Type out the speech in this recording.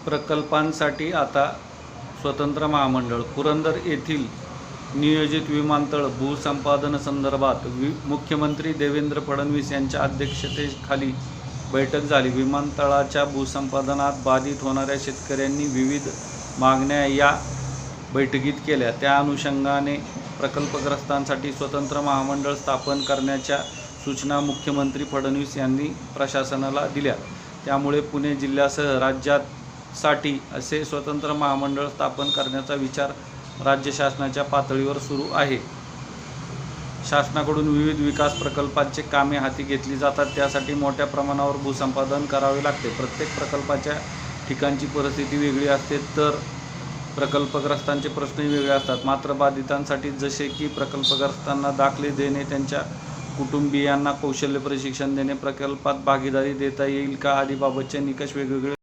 प्रकल्पांसाठी आता स्वतंत्र महामंडळ. पुरंदर येथील नियोजित विमानतळ भूसंपादन संदर्भात मुख्यमंत्री देवेंद्र फडणवीस यांच्या अध्यक्षतेखाली बैठक झाली. विमानतळाच्या भूसंपादनात बाधित होणाऱ्या शेतकऱ्यांनी विविध मागण्या या बैठकीत केल्या. त्या अनुषंगाने प्रकल्पग्रस्तांसाठी स्वतंत्र महामंडळ स्थापन करण्याच्या सूचना मुख्यमंत्री फडणवीस यांनी प्रशासनाला दिल्या. त्यामुळे पुणे जिल्ह्यासह राज्यासाठी असे स्वतंत्र महामंडळ स्थापन करण्याचा विचार राज्य शासनाच्या पातळीवर सुरू आहे. शासनाकडून विविध विकास प्रकल्पांची कामे हाती घेतली जातात. त्यासाठी मोठ्या प्रमाणावर भूसंपादन करावे लागते. प्रत्येक प्रकल्पाच्या ठिकाणची परिस्थिती वेगळी असते, तर प्रकल्पग्रस्तांचे प्रश्नही वेगळे असतात. मात्र बाधितांसाठी जसे की प्रकल्पग्रस्तांना दाखले देणे, त्यांच्या कुटुंबियांना कौशल्य प्रशिक्षण देणे, प्रकल्पात भागीदारी देता येईल का आदीबाबतचे निकष वेगवेगळे